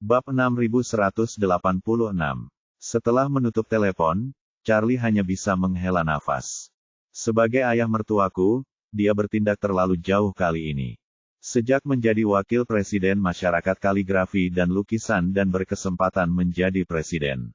Bab 6186. Setelah menutup telepon, Charlie hanya bisa menghela nafas. Sebagai ayah mertuaku, dia bertindak terlalu jauh kali ini. Sejak menjadi wakil presiden masyarakat kaligrafi dan lukisan dan berkesempatan menjadi presiden,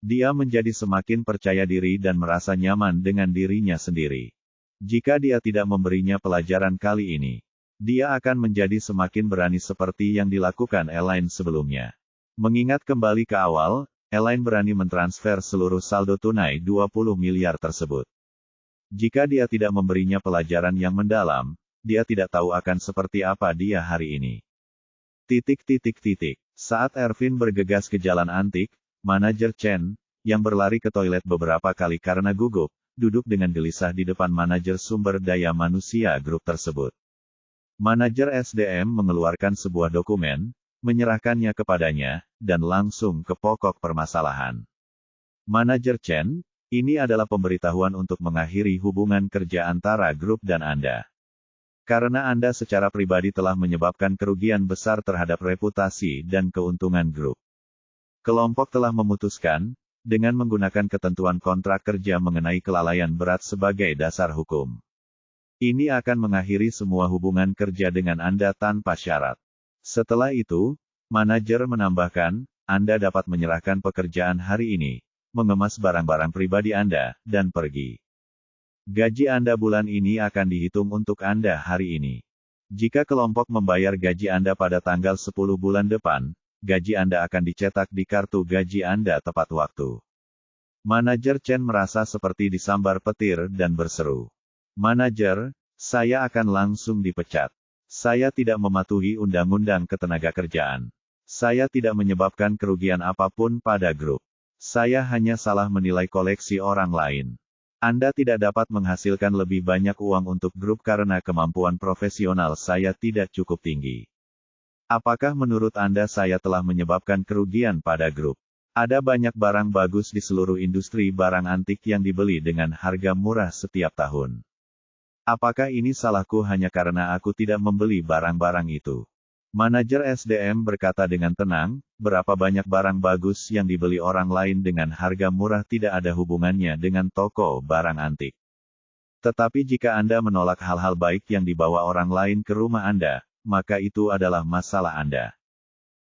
dia menjadi semakin percaya diri dan merasa nyaman dengan dirinya sendiri. Jika dia tidak memberinya pelajaran kali ini, dia akan menjadi semakin berani seperti yang dilakukan Elaine sebelumnya. Mengingat kembali ke awal, Elaine berani mentransfer seluruh saldo tunai 20 miliar tersebut. Jika dia tidak memberinya pelajaran yang mendalam, dia tidak tahu akan seperti apa dia hari ini. Saat Ervin bergegas ke jalan antik, manajer Chen, yang berlari ke toilet beberapa kali karena gugup, duduk dengan gelisah di depan manajer sumber daya manusia grup tersebut. Manajer SDM mengeluarkan sebuah dokumen, menyerahkannya kepadanya, dan langsung ke pokok permasalahan. Manajer Chen, ini adalah pemberitahuan untuk mengakhiri hubungan kerja antara grup dan Anda. Karena Anda secara pribadi telah menyebabkan kerugian besar terhadap reputasi dan keuntungan grup. Kelompok telah memutuskan, dengan menggunakan ketentuan kontrak kerja mengenai kelalaian berat sebagai dasar hukum. Ini akan mengakhiri semua hubungan kerja dengan Anda tanpa syarat. Setelah itu, manajer menambahkan, Anda dapat menyerahkan pekerjaan hari ini, mengemas barang-barang pribadi Anda, dan pergi. Gaji Anda bulan ini akan dihitung untuk Anda hari ini. Jika kelompok membayar gaji Anda pada tanggal 10 bulan depan, gaji Anda akan dicetak di kartu gaji Anda tepat waktu. Manajer Chen merasa seperti disambar petir dan berseru. Manajer, saya akan langsung dipecat. Saya tidak mematuhi undang-undang ketenagakerjaan. Saya tidak menyebabkan kerugian apapun pada grup. Saya hanya salah menilai koleksi orang lain. Anda tidak dapat menghasilkan lebih banyak uang untuk grup karena kemampuan profesional saya tidak cukup tinggi. Apakah menurut Anda saya telah menyebabkan kerugian pada grup? Ada banyak barang bagus di seluruh industri barang antik yang dibeli dengan harga murah setiap tahun. Apakah ini salahku hanya karena aku tidak membeli barang-barang itu? Manajer SDM berkata dengan tenang, berapa banyak barang bagus yang dibeli orang lain dengan harga murah tidak ada hubungannya dengan toko barang antik. Tetapi jika Anda menolak hal-hal baik yang dibawa orang lain ke rumah Anda, maka itu adalah masalah Anda.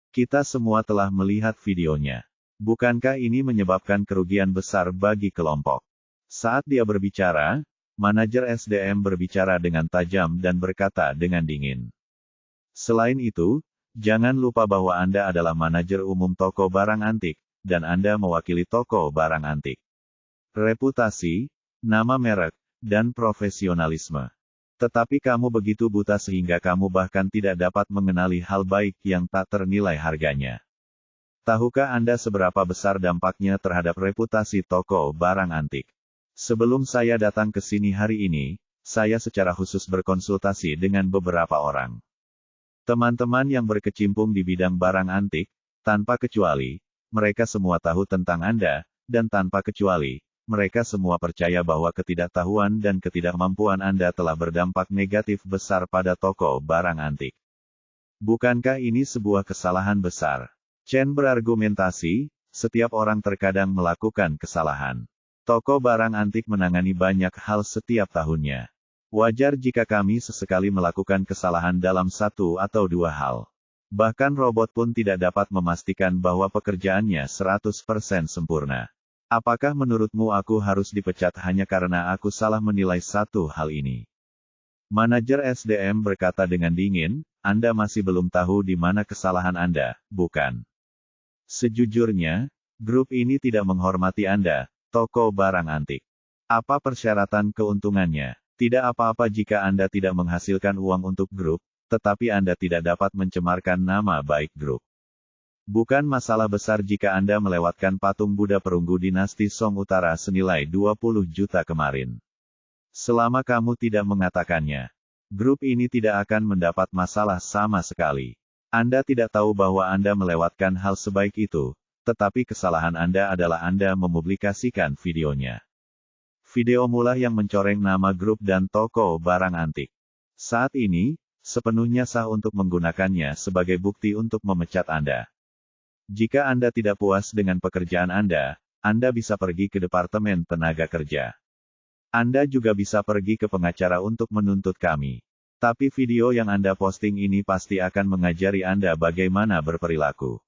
Kita semua telah melihat videonya. Bukankah ini menyebabkan kerugian besar bagi kelompok? Saat dia berbicara, manajer SDM berbicara dengan tajam dan berkata dengan dingin. Selain itu, jangan lupa bahwa Anda adalah manajer umum toko barang antik, dan Anda mewakili toko barang antik. Reputasi, nama merek, dan profesionalisme. Tetapi kamu begitu buta sehingga kamu bahkan tidak dapat mengenali hal baik yang tak ternilai harganya. Tahukah Anda seberapa besar dampaknya terhadap reputasi toko barang antik? Sebelum saya datang ke sini hari ini, saya secara khusus berkonsultasi dengan beberapa orang. Teman-teman yang berkecimpung di bidang barang antik, tanpa kecuali, mereka semua tahu tentang Anda, dan tanpa kecuali, mereka semua percaya bahwa ketidaktahuan dan ketidakmampuan Anda telah berdampak negatif besar pada toko barang antik. Bukankah ini sebuah kesalahan besar? Chen berargumentasi, setiap orang terkadang melakukan kesalahan. Toko barang antik menangani banyak hal setiap tahunnya. Wajar jika kami sesekali melakukan kesalahan dalam satu atau dua hal. Bahkan robot pun tidak dapat memastikan bahwa pekerjaannya 100% sempurna. Apakah menurutmu aku harus dipecat hanya karena aku salah menilai satu hal ini? Manajer SDM berkata dengan dingin, Anda masih belum tahu di mana kesalahan Anda, bukan? Sejujurnya, grup ini tidak menghormati Anda, toko barang antik. Apa persyaratan keuntungannya? Tidak apa-apa jika Anda tidak menghasilkan uang untuk grup, tetapi Anda tidak dapat mencemarkan nama baik grup. Bukan masalah besar jika Anda melewatkan patung Buddha perunggu dinasti Song Utara senilai 20 juta kemarin. Selama kamu tidak mengatakannya, grup ini tidak akan mendapat masalah sama sekali. Anda tidak tahu bahwa Anda melewatkan hal sebaik itu, tetapi kesalahan Anda adalah Anda mempublikasikan videonya. Video mula yang mencoreng nama grup dan toko barang antik. Saat ini, sepenuhnya sah untuk menggunakannya sebagai bukti untuk memecat Anda. Jika Anda tidak puas dengan pekerjaan Anda bisa pergi ke Departemen Tenaga Kerja. Anda juga bisa pergi ke pengacara untuk menuntut kami. Tapi video yang Anda posting ini pasti akan mengajari Anda bagaimana berperilaku.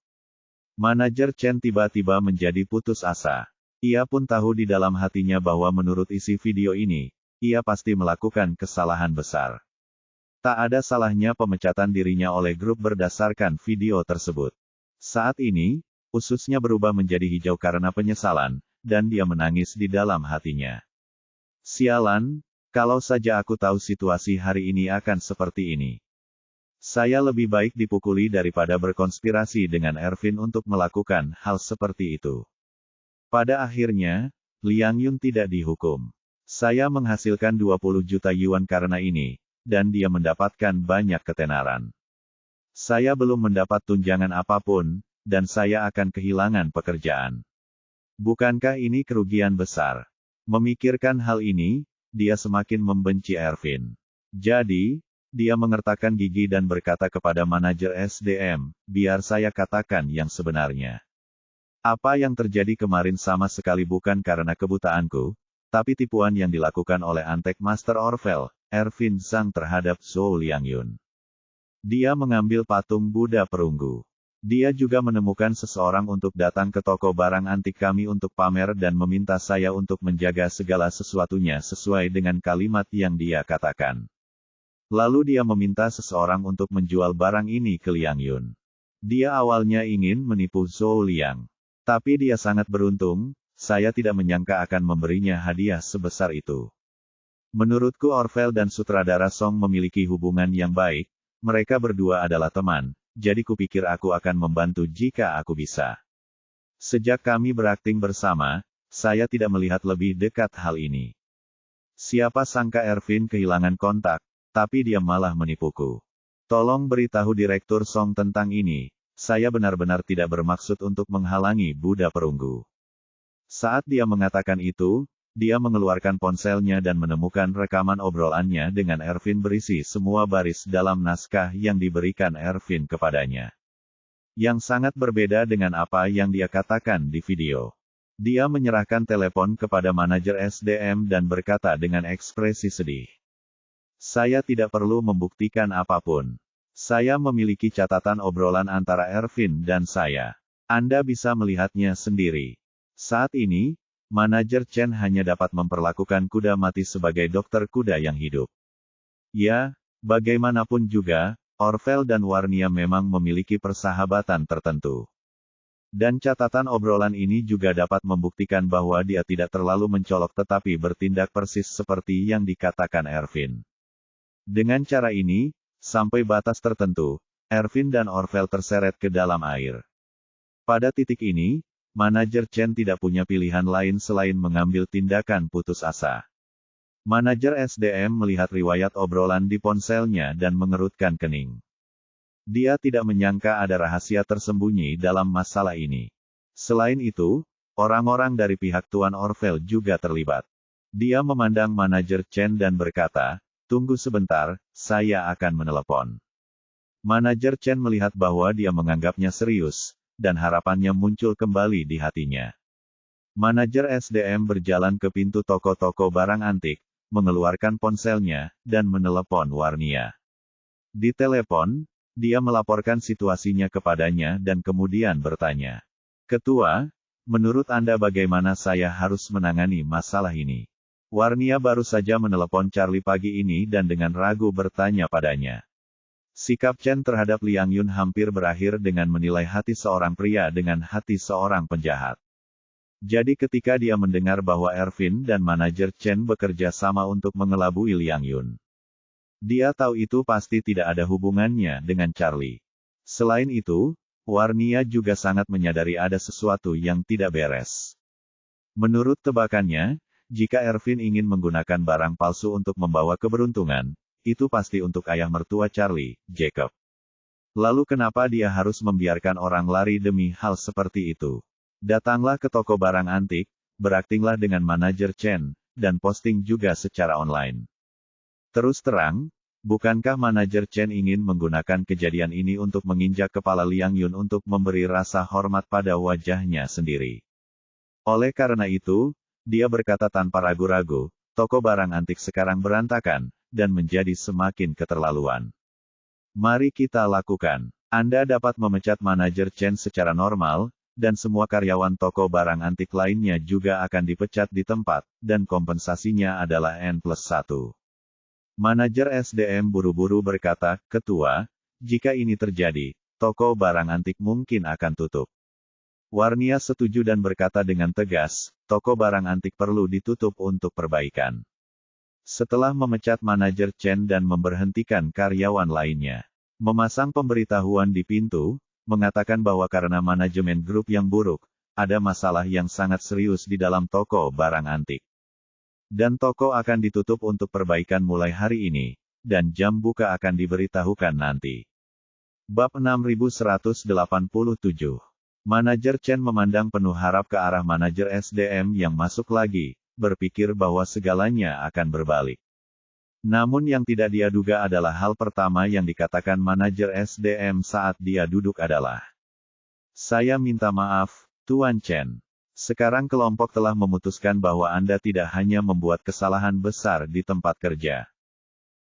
Manajer Chen tiba-tiba menjadi putus asa. Ia pun tahu di dalam hatinya bahwa menurut isi video ini, ia pasti melakukan kesalahan besar. Tak ada salahnya pemecatan dirinya oleh grup berdasarkan video tersebut. Saat ini, ususnya berubah menjadi hijau karena penyesalan, dan dia menangis di dalam hatinya. Sialan, kalau saja aku tahu situasi hari ini akan seperti ini. Saya lebih baik dipukuli daripada berkonspirasi dengan Ervin untuk melakukan hal seperti itu. Pada akhirnya, Liang Yun tidak dihukum. Saya menghasilkan 20 juta yuan karena ini, dan dia mendapatkan banyak ketenaran. Saya belum mendapat tunjangan apapun, dan saya akan kehilangan pekerjaan. Bukankah ini kerugian besar? Memikirkan hal ini, dia semakin membenci Ervin. Jadi, dia mengertakkan gigi dan berkata kepada manajer SDM, biar saya katakan yang sebenarnya. Apa yang terjadi kemarin sama sekali bukan karena kebutaanku, tapi tipuan yang dilakukan oleh Antek Master Orvel, Ervin Zhang terhadap Zhou Liangyun. Dia mengambil patung Buddha perunggu. Dia juga menemukan seseorang untuk datang ke toko barang antik kami untuk pamer dan meminta saya untuk menjaga segala sesuatunya sesuai dengan kalimat yang dia katakan. Lalu dia meminta seseorang untuk menjual barang ini ke Liang Yun. Dia awalnya ingin menipu Zhou Liang. Tapi dia sangat beruntung, saya tidak menyangka akan memberinya hadiah sebesar itu. Menurutku Orvel dan sutradara Song memiliki hubungan yang baik, mereka berdua adalah teman, jadi kupikir aku akan membantu jika aku bisa. Sejak kami berakting bersama, saya tidak melihat lebih dekat hal ini. Siapa sangka Ervin kehilangan kontak, tapi dia malah menipuku. Tolong beritahu Direktur Song tentang ini, saya benar-benar tidak bermaksud untuk menghalangi Buddha perunggu. Saat dia mengatakan itu, dia mengeluarkan ponselnya dan menemukan rekaman obrolannya dengan Ervin berisi semua baris dalam naskah yang diberikan Ervin kepadanya. Yang sangat berbeda dengan apa yang dia katakan di video. Dia menyerahkan telepon kepada manajer SDM dan berkata dengan ekspresi sedih. Saya tidak perlu membuktikan apapun. Saya memiliki catatan obrolan antara Ervin dan saya. Anda bisa melihatnya sendiri. Saat ini, manajer Chen hanya dapat memperlakukan kuda mati sebagai dokter kuda yang hidup. Ya, bagaimanapun juga, Orvel dan Warnia memang memiliki persahabatan tertentu. Dan catatan obrolan ini juga dapat membuktikan bahwa dia tidak terlalu mencolok tetapi bertindak persis seperti yang dikatakan Ervin. Dengan cara ini, sampai batas tertentu, Ervin dan Orvel terseret ke dalam air. Pada titik ini, manajer Chen tidak punya pilihan lain selain mengambil tindakan putus asa. Manajer SDM melihat riwayat obrolan di ponselnya dan mengerutkan kening. Dia tidak menyangka ada rahasia tersembunyi dalam masalah ini. Selain itu, orang-orang dari pihak Tuan Orvel juga terlibat. Dia memandang manajer Chen dan berkata, tunggu sebentar, saya akan menelepon. Manajer Chen melihat bahwa dia menganggapnya serius, dan harapannya muncul kembali di hatinya. Manajer SDM berjalan ke pintu toko-toko barang antik, mengeluarkan ponselnya, dan menelepon Warnia. Di telepon, dia melaporkan situasinya kepadanya dan kemudian bertanya. Ketua, menurut Anda bagaimana saya harus menangani masalah ini? Warnia baru saja menelepon Charlie pagi ini dan dengan ragu bertanya padanya. Sikap Chen terhadap Liang Yun hampir berakhir dengan menilai hati seorang pria dengan hati seorang penjahat. Jadi ketika dia mendengar bahwa Ervin dan manajer Chen bekerja sama untuk mengelabui Liang Yun. Dia tahu itu pasti tidak ada hubungannya dengan Charlie. Selain itu, Warnia juga sangat menyadari ada sesuatu yang tidak beres. Menurut tebakannya, jika Ervin ingin menggunakan barang palsu untuk membawa keberuntungan, itu pasti untuk ayah mertua Charlie, Jacob. Lalu kenapa dia harus membiarkan orang lari demi hal seperti itu? Datanglah ke toko barang antik, beraktinglah dengan manajer Chen, dan posting juga secara online. Terus terang, Bukankah manajer Chen ingin menggunakan kejadian ini untuk menginjak kepala Liang Yun untuk memberi rasa hormat pada wajahnya sendiri? Oleh karena itu, dia berkata tanpa ragu-ragu, toko barang antik sekarang berantakan, dan menjadi semakin keterlaluan. Mari kita lakukan. Anda dapat memecat manajer Chen secara normal, dan semua karyawan toko barang antik lainnya juga akan dipecat di tempat, dan kompensasinya adalah N+1. Manajer SDM buru-buru berkata, Ketua, jika ini terjadi, toko barang antik mungkin akan tutup. Warnia setuju dan berkata dengan tegas, toko barang antik perlu ditutup untuk perbaikan. Setelah memecat manajer Chen dan memberhentikan karyawan lainnya, memasang pemberitahuan di pintu, mengatakan bahwa karena manajemen grup yang buruk, ada masalah yang sangat serius di dalam toko barang antik. Dan toko akan ditutup untuk perbaikan mulai hari ini, dan jam buka akan diberitahukan nanti. Bab 6187. Manajer Chen memandang penuh harap ke arah manajer SDM yang masuk lagi, berpikir bahwa segalanya akan berbalik. Namun yang tidak dia duga adalah hal pertama yang dikatakan manajer SDM saat dia duduk adalah, "Saya minta maaf, Tuan Chen. Sekarang kelompok telah memutuskan bahwa Anda tidak hanya membuat kesalahan besar di tempat kerja,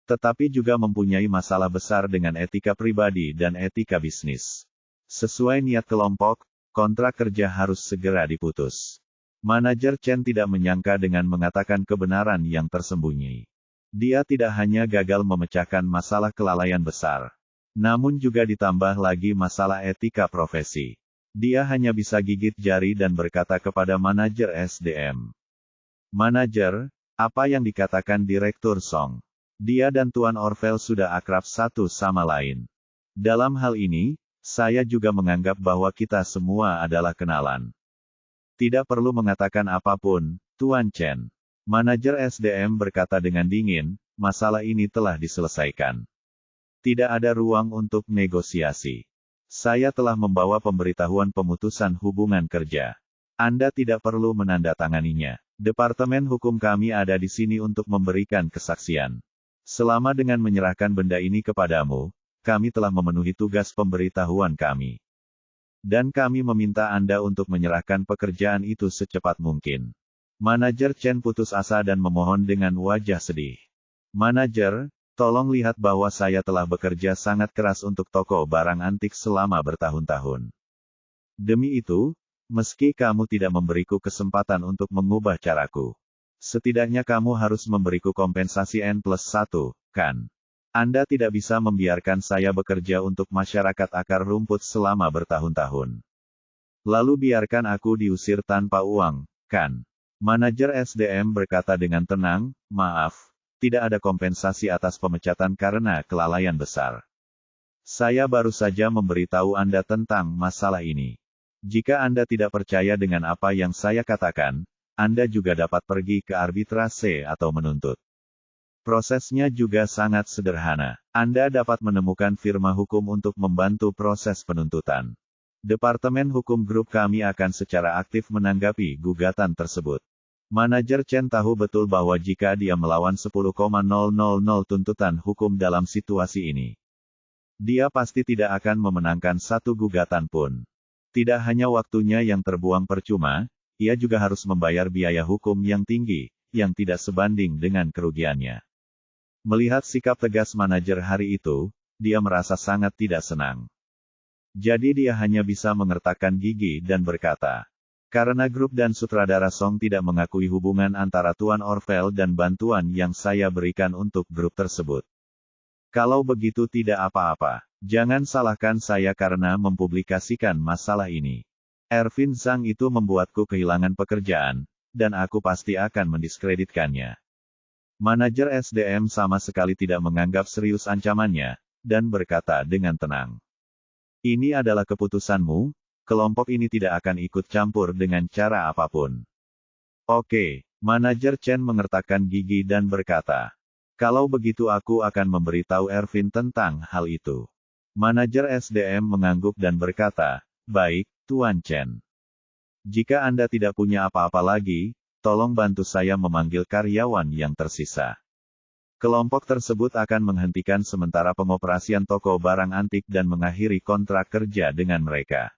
tetapi juga mempunyai masalah besar dengan etika pribadi dan etika bisnis. Sesuai niat kelompok, kontrak kerja harus segera diputus." Manajer Chen tidak menyangka dengan mengatakan kebenaran yang tersembunyi. Dia tidak hanya gagal memecahkan masalah kelalaian besar, namun juga ditambah lagi masalah etika profesi. Dia hanya bisa gigit jari dan berkata kepada manajer SDM. "Manajer, apa yang dikatakan Direktur Song? Dia dan Tuan Orvel sudah akrab satu sama lain. Dalam hal ini, saya juga menganggap bahwa kita semua adalah kenalan. Tidak perlu mengatakan apapun, Tuan Chen." Manajer SDM berkata dengan dingin, "Masalah ini telah diselesaikan. Tidak ada ruang untuk negosiasi. Saya telah membawa pemberitahuan pemutusan hubungan kerja. Anda tidak perlu menandatanganinya. Departemen hukum kami ada di sini untuk memberikan kesaksian. Selama dengan menyerahkan benda ini kepadamu, kami telah memenuhi tugas pemberitahuan kami. Dan kami meminta Anda untuk menyerahkan pekerjaan itu secepat mungkin." Manajer Chen putus asa dan memohon dengan wajah sedih. "Manajer, tolong lihat bahwa saya telah bekerja sangat keras untuk toko barang antik selama bertahun-tahun. Demi itu, meski kamu tidak memberiku kesempatan untuk mengubah caraku, setidaknya kamu harus memberiku kompensasi N+1, kan? Anda tidak bisa membiarkan saya bekerja untuk masyarakat akar rumput selama bertahun-tahun. Lalu biarkan aku diusir tanpa uang, kan?" Manajer SDM berkata dengan tenang, "Maaf. Tidak ada kompensasi atas pemecatan karena kelalaian besar. Saya baru saja memberitahu Anda tentang masalah ini. Jika Anda tidak percaya dengan apa yang saya katakan, Anda juga dapat pergi ke arbitrase atau menuntut. Prosesnya juga sangat sederhana. Anda dapat menemukan firma hukum untuk membantu proses penuntutan. Departemen hukum grup kami akan secara aktif menanggapi gugatan tersebut." Manajer Chen tahu betul bahwa jika dia melawan 10,000 tuntutan hukum dalam situasi ini, dia pasti tidak akan memenangkan satu gugatan pun. Tidak hanya waktunya yang terbuang percuma, ia juga harus membayar biaya hukum yang tinggi, yang tidak sebanding dengan kerugiannya. Melihat sikap tegas manajer hari itu, dia merasa sangat tidak senang. Jadi dia hanya bisa mengertakkan gigi dan berkata, "Karena grup dan sutradara Song tidak mengakui hubungan antara Tuan Orvel dan bantuan yang saya berikan untuk grup tersebut. Kalau begitu tidak apa-apa. Jangan salahkan saya karena mempublikasikan masalah ini. Ervin Zhang itu membuatku kehilangan pekerjaan, dan aku pasti akan mendiskreditkannya." Manajer SDM sama sekali tidak menganggap serius ancamannya, dan berkata dengan tenang, "Ini adalah keputusanmu, kelompok ini tidak akan ikut campur dengan cara apapun." "Oke." Manajer Chen mengertakkan gigi dan berkata, "Kalau begitu aku akan memberitahu Ervin tentang hal itu." Manajer SDM mengangguk dan berkata, "Baik, Tuan Chen. Jika Anda tidak punya apa-apa lagi, tolong bantu saya memanggil karyawan yang tersisa." Kelompok tersebut akan menghentikan sementara pengoperasian toko barang antik dan mengakhiri kontrak kerja dengan mereka.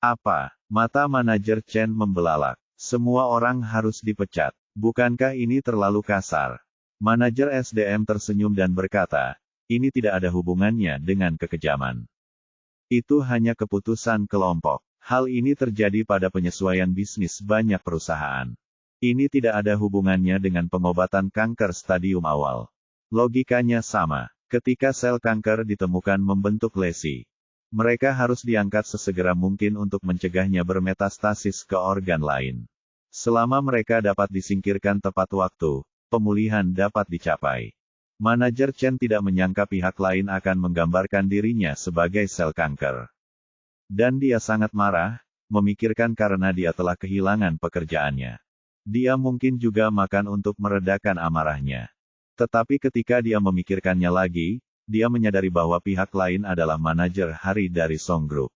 Apa? Mata manajer Chen membelalak. Semua orang harus dipecat. Bukankah ini terlalu kasar? Manajer SDM tersenyum dan berkata, ini tidak ada hubungannya dengan kekejaman. Itu hanya keputusan kelompok. Hal ini terjadi pada penyesuaian bisnis banyak perusahaan. Ini tidak ada hubungannya dengan pengobatan kanker stadium awal. Logikanya sama. Ketika sel kanker ditemukan membentuk lesi, mereka harus diangkat sesegera mungkin untuk mencegahnya bermetastasis ke organ lain. Selama mereka dapat disingkirkan tepat waktu, pemulihan dapat dicapai. Manajer Chen tidak menyangka pihak lain akan menggambarkan dirinya sebagai sel kanker. Dan dia sangat marah, memikirkan karena dia telah kehilangan pekerjaannya. Dia mungkin juga makan untuk meredakan amarahnya. Tetapi ketika dia memikirkannya lagi, dia menyadari bahwa pihak lain adalah manajer Hari dari Song Group.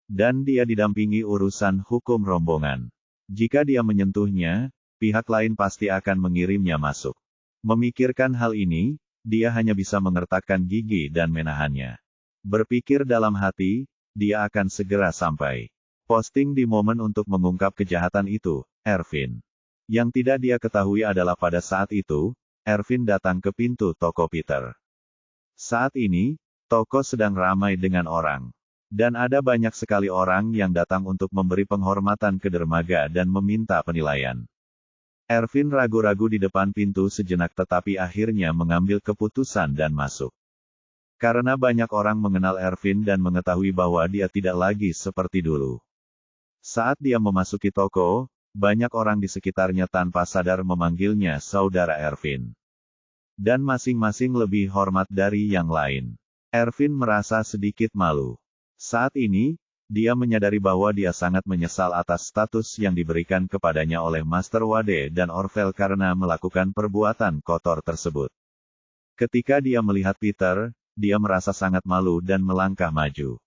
Dan dia didampingi urusan hukum rombongan. Jika dia menyentuhnya, pihak lain pasti akan mengirimnya masuk. Memikirkan hal ini, dia hanya bisa mengertakkan gigi dan menahannya. Berpikir dalam hati, dia akan segera sampai. Posting di momen untuk mengungkap kejahatan itu, Ervin. Yang tidak dia ketahui adalah pada saat itu, Ervin datang ke pintu toko Peter. Saat ini, toko sedang ramai dengan orang. Dan ada banyak sekali orang yang datang untuk memberi penghormatan ke dermaga dan meminta penilaian. Ervin ragu-ragu di depan pintu sejenak tetapi akhirnya mengambil keputusan dan masuk. Karena banyak orang mengenal Ervin dan mengetahui bahwa dia tidak lagi seperti dulu. Saat dia memasuki toko, banyak orang di sekitarnya tanpa sadar memanggilnya Saudara Ervin. Dan masing-masing lebih hormat dari yang lain. Ervin merasa sedikit malu. Saat ini, dia menyadari bahwa dia sangat menyesal atas status yang diberikan kepadanya oleh Master Wade dan Orvel karena melakukan perbuatan kotor tersebut. Ketika dia melihat Peter, dia merasa sangat malu dan melangkah maju.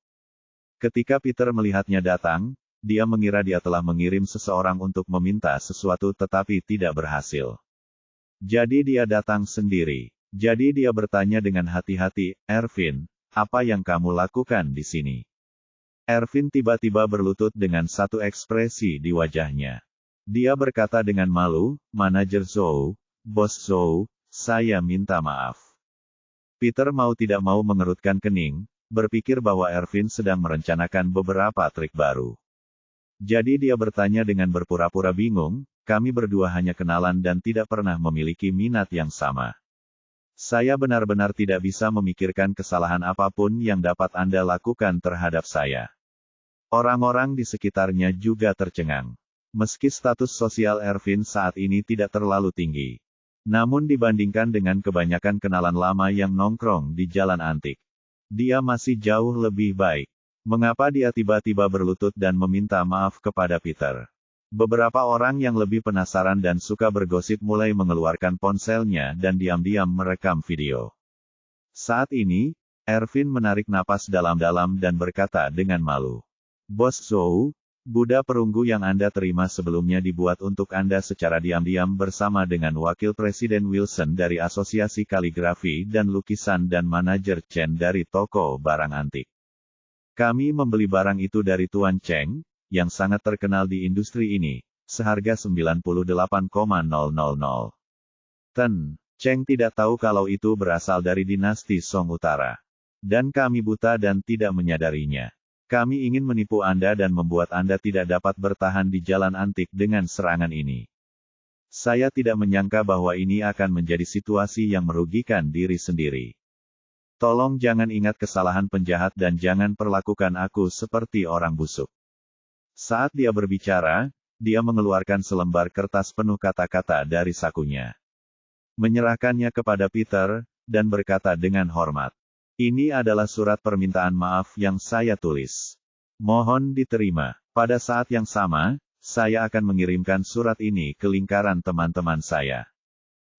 Ketika Peter melihatnya datang, dia mengira dia telah mengirim seseorang untuk meminta sesuatu tetapi tidak berhasil. Jadi dia datang sendiri. Jadi dia bertanya dengan hati-hati, Ervin, apa yang kamu lakukan di sini? Ervin tiba-tiba berlutut dengan satu ekspresi di wajahnya. Dia berkata dengan malu, Manajer Zhou, Bos Zhou, saya minta maaf. Peter mau tidak mau mengerutkan kening, berpikir bahwa Ervin sedang merencanakan beberapa trik baru. Jadi dia bertanya dengan berpura-pura bingung, kami berdua hanya kenalan dan tidak pernah memiliki minat yang sama. Saya benar-benar tidak bisa memikirkan kesalahan apapun yang dapat Anda lakukan terhadap saya. Orang-orang di sekitarnya juga tercengang. Meski status sosial Ervin saat ini tidak terlalu tinggi. Namun dibandingkan dengan kebanyakan kenalan lama yang nongkrong di jalan antik, dia masih jauh lebih baik. Mengapa dia tiba-tiba berlutut dan meminta maaf kepada Peter? Beberapa orang yang lebih penasaran dan suka bergosip mulai mengeluarkan ponselnya dan diam-diam merekam video. Saat ini, Ervin menarik napas dalam-dalam dan berkata dengan malu. Bos Zhou, Buddha perunggu yang Anda terima sebelumnya dibuat untuk Anda secara diam-diam bersama dengan Wakil Presiden Wilson dari Asosiasi Kaligrafi dan Lukisan dan Manajer Chen dari toko barang antik. Kami membeli barang itu dari Tuan Cheng, yang sangat terkenal di industri ini, seharga 98,000. Cheng tidak tahu kalau itu berasal dari dinasti Song Utara. Dan kami buta dan tidak menyadarinya. Kami ingin menipu Anda dan membuat Anda tidak dapat bertahan di jalan antik dengan serangan ini. Saya tidak menyangka bahwa ini akan menjadi situasi yang merugikan diri sendiri. Tolong jangan ingat kesalahan penjahat dan jangan perlakukan aku seperti orang busuk. Saat dia berbicara, dia mengeluarkan selembar kertas penuh kata-kata dari sakunya. Menyerahkannya kepada Peter, dan berkata dengan hormat. Ini adalah surat permintaan maaf yang saya tulis. Mohon diterima. Pada saat yang sama, saya akan mengirimkan surat ini ke lingkaran teman-teman saya.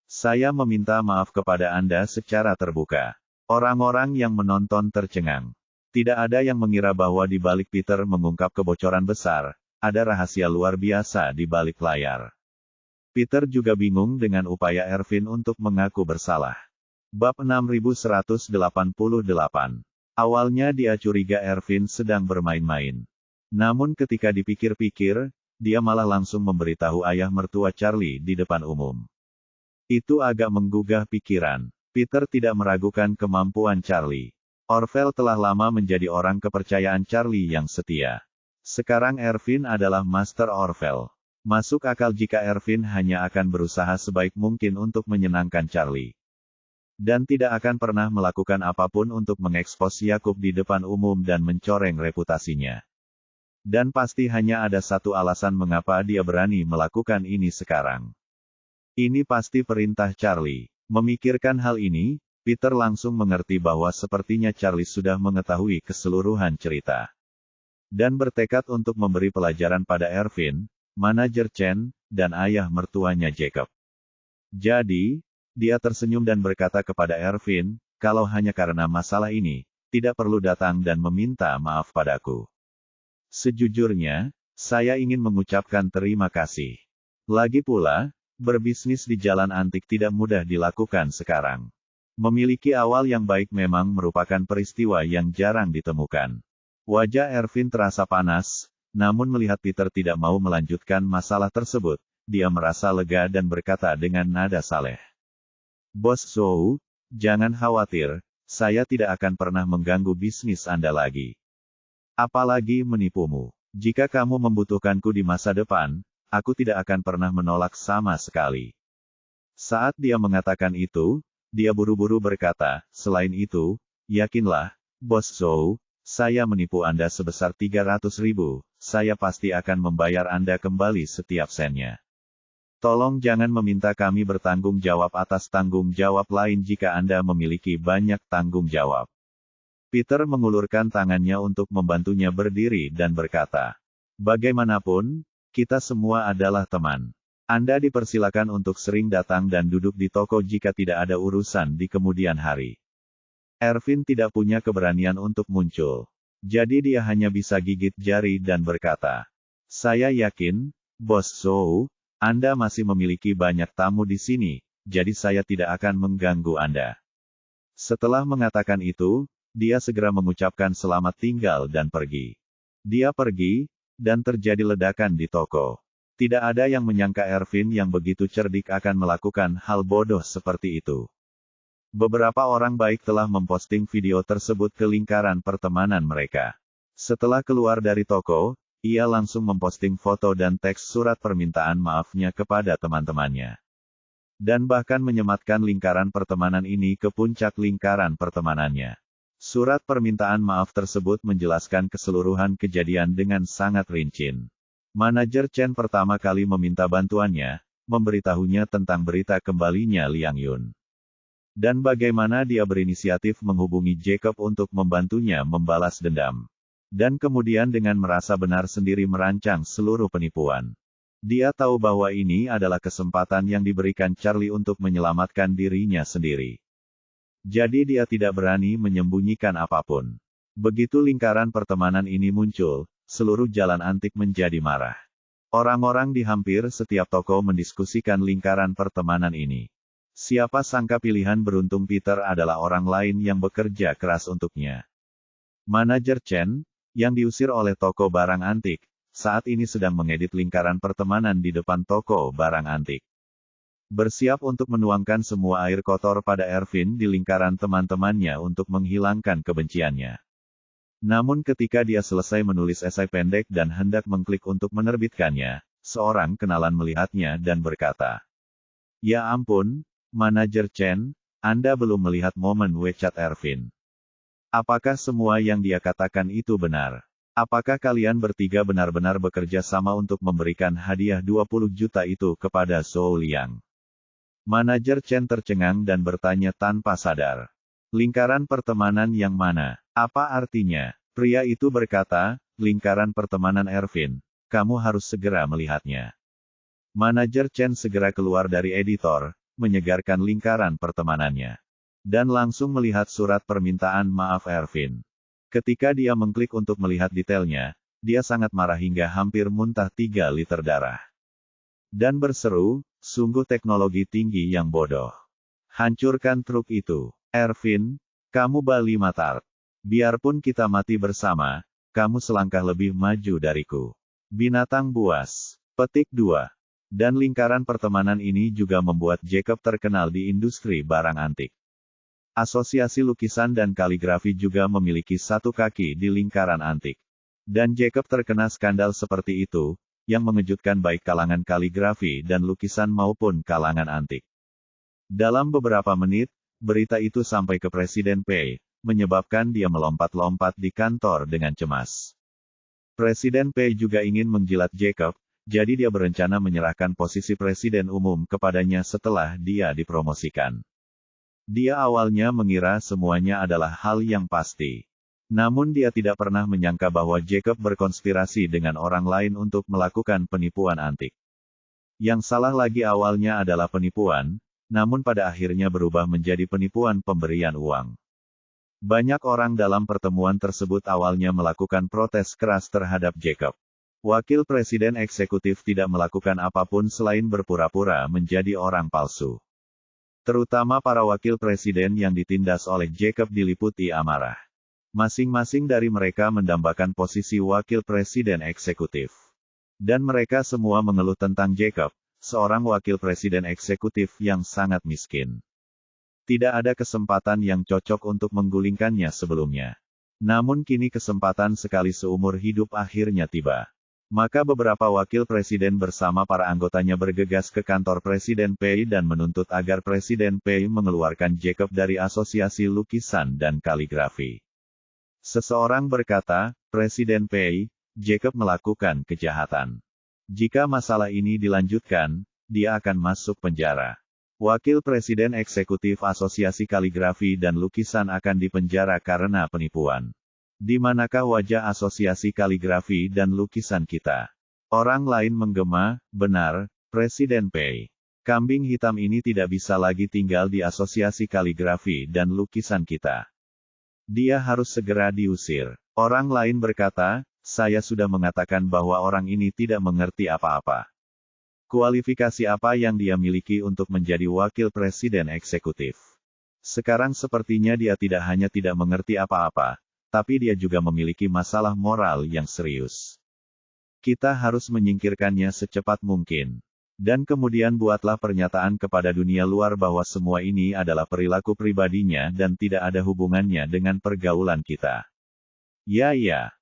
Saya meminta maaf kepada Anda secara terbuka. Orang-orang yang menonton tercengang. Tidak ada yang mengira bahwa di balik Peter mengungkap kebocoran besar, ada rahasia luar biasa di balik layar. Peter juga bingung dengan upaya Ervin untuk mengaku bersalah. Bab 6188. Awalnya dia curiga Ervin sedang bermain-main. Namun ketika dipikir-pikir, dia malah langsung memberitahu ayah mertua Charlie di depan umum. Itu agak menggugah pikiran. Peter tidak meragukan kemampuan Charlie. Orville telah lama menjadi orang kepercayaan Charlie yang setia. Sekarang Ervin adalah Master Orville. Masuk akal jika Ervin hanya akan berusaha sebaik mungkin untuk menyenangkan Charlie. Dan tidak akan pernah melakukan apapun untuk mengekspos Yakub di depan umum dan mencoreng reputasinya. Dan pasti hanya ada satu alasan mengapa dia berani melakukan ini sekarang. Ini pasti perintah Charlie. Memikirkan hal ini, Peter langsung mengerti bahwa sepertinya Charlie sudah mengetahui keseluruhan cerita. Dan bertekad untuk memberi pelajaran pada Ervin, manajer Chen, dan ayah mertuanya Jacob. Jadi, dia tersenyum dan berkata kepada Ervin, kalau hanya karena masalah ini, tidak perlu datang dan meminta maaf padaku. Sejujurnya, saya ingin mengucapkan terima kasih. Lagi pula, berbisnis di jalan antik tidak mudah dilakukan sekarang. Memiliki awal yang baik memang merupakan peristiwa yang jarang ditemukan. Wajah Ervin terasa panas, namun melihat Peter tidak mau melanjutkan masalah tersebut, dia merasa lega dan berkata dengan nada saleh. Bos Zhou, jangan khawatir, saya tidak akan pernah mengganggu bisnis Anda lagi. Apalagi menipumu. Jika kamu membutuhkanku di masa depan, aku tidak akan pernah menolak sama sekali. Saat dia mengatakan itu, dia buru-buru berkata, selain itu, yakinlah, Bos Zhou, saya menipu Anda sebesar 300.000, saya pasti akan membayar Anda kembali setiap sennya. Tolong jangan meminta kami bertanggung jawab atas tanggung jawab lain jika Anda memiliki banyak tanggung jawab. Peter mengulurkan tangannya untuk membantunya berdiri dan berkata, bagaimanapun, kita semua adalah teman. Anda dipersilakan untuk sering datang dan duduk di toko jika tidak ada urusan di kemudian hari. Ervin tidak punya keberanian untuk muncul. Jadi dia hanya bisa gigit jari dan berkata, saya yakin, Bos Zhou, Anda masih memiliki banyak tamu di sini, jadi saya tidak akan mengganggu Anda. Setelah mengatakan itu, dia segera mengucapkan selamat tinggal dan pergi. Dia pergi, dan terjadi ledakan di toko. Tidak ada yang menyangka Ervin yang begitu cerdik akan melakukan hal bodoh seperti itu. Beberapa orang baik telah memposting video tersebut ke lingkaran pertemanan mereka. Setelah keluar dari toko, ia langsung memposting foto dan teks surat permintaan maafnya kepada teman-temannya. Dan bahkan menyematkan lingkaran pertemanan ini ke puncak lingkaran pertemanannya. Surat permintaan maaf tersebut menjelaskan keseluruhan kejadian dengan sangat rinci. Manajer Chen pertama kali meminta bantuannya, memberitahunya tentang berita kembalinya Liang Yun. Dan bagaimana dia berinisiatif menghubungi Jacob untuk membantunya membalas dendam. Dan kemudian dengan merasa benar sendiri merancang seluruh penipuan. Dia tahu bahwa ini adalah kesempatan yang diberikan Charlie untuk menyelamatkan dirinya sendiri. Jadi dia tidak berani menyembunyikan apapun. Begitu lingkaran pertemanan ini muncul, seluruh jalan antik menjadi marah. Orang-orang di hampir setiap toko mendiskusikan lingkaran pertemanan ini. Siapa sangka pilihan beruntung Peter adalah orang lain yang bekerja keras untuknya. Manajer Chen, yang diusir oleh toko barang antik, saat ini sedang mengedit lingkaran pertemanan di depan toko barang antik. Bersiap untuk menuangkan semua air kotor pada Ervin di lingkaran teman-temannya untuk menghilangkan kebenciannya. Namun ketika dia selesai menulis esai pendek dan hendak mengklik untuk menerbitkannya, seorang kenalan melihatnya dan berkata, ya ampun, Manajer Chen, Anda belum melihat momen WeChat Ervin. Apakah semua yang dia katakan itu benar? Apakah kalian bertiga benar-benar bekerja sama untuk memberikan hadiah 20 juta itu kepada Zhou Liang? Manajer Chen tercengang dan bertanya tanpa sadar. Lingkaran pertemanan yang mana? Apa artinya? Pria itu berkata, lingkaran pertemanan Ervin. Kamu harus segera melihatnya. Manajer Chen segera keluar dari editor, menyegarkan lingkaran pertemanannya. Dan langsung melihat surat permintaan maaf Ervin. Ketika dia mengklik untuk melihat detailnya, dia sangat marah hingga hampir muntah 3 liter darah. Dan berseru, Sungguh teknologi tinggi yang bodoh. Hancurkan truk itu. Ervin, kamu Bali Matart. Biarpun kita mati bersama, kamu selangkah lebih maju dariku. Binatang buas. Petik 2. Dan lingkaran pertemanan ini juga membuat Jacob terkenal di industri barang antik. Asosiasi Lukisan dan Kaligrafi juga memiliki satu kaki di lingkaran antik. Dan Jacob terkena skandal seperti itu, yang mengejutkan baik kalangan kaligrafi dan lukisan maupun kalangan antik. Dalam beberapa menit, berita itu sampai ke Presiden Pei, menyebabkan dia melompat-lompat di kantor dengan cemas. Presiden Pei juga ingin menjilat Jacob, jadi dia berencana menyerahkan posisi presiden umum kepadanya setelah dia dipromosikan. Dia awalnya mengira semuanya adalah hal yang pasti. Namun dia tidak pernah menyangka bahwa Jacob berkonspirasi dengan orang lain untuk melakukan penipuan antik. Yang salah lagi awalnya adalah penipuan, namun pada akhirnya berubah menjadi penipuan pemberian uang. Banyak orang dalam pertemuan tersebut awalnya melakukan protes keras terhadap Jacob. Wakil Presiden Eksekutif tidak melakukan apapun selain berpura-pura menjadi orang palsu. Terutama para wakil presiden yang ditindas oleh Jacob diliputi amarah. Masing-masing dari mereka mendambakan posisi wakil presiden eksekutif. Dan mereka semua mengeluh tentang Jacob, seorang wakil presiden eksekutif yang sangat miskin. Tidak ada kesempatan yang cocok untuk menggulingkannya sebelumnya. Namun kini kesempatan sekali seumur hidup akhirnya tiba. Maka beberapa wakil presiden bersama para anggotanya bergegas ke kantor Presiden Pei dan menuntut agar Presiden Pei mengeluarkan Jacob dari Asosiasi Lukisan dan Kaligrafi. Seseorang berkata, Presiden Pei, Jacob melakukan kejahatan. Jika masalah ini dilanjutkan, dia akan masuk penjara. Wakil Presiden Eksekutif Asosiasi Kaligrafi dan Lukisan akan dipenjara karena penipuan. Di manakah wajah Asosiasi Kaligrafi dan Lukisan kita? Orang lain menggema, benar, Presiden Pei. Kambing hitam ini tidak bisa lagi tinggal di Asosiasi Kaligrafi dan Lukisan kita. Dia harus segera diusir. Orang lain berkata, saya sudah mengatakan bahwa orang ini tidak mengerti apa-apa. Kualifikasi apa yang dia miliki untuk menjadi wakil presiden eksekutif? Sekarang sepertinya dia tidak hanya tidak mengerti apa-apa, tapi dia juga memiliki masalah moral yang serius. Kita harus menyingkirkannya secepat mungkin. Dan kemudian buatlah pernyataan kepada dunia luar bahwa semua ini adalah perilaku pribadinya dan tidak ada hubungannya dengan pergaulan kita. Ya,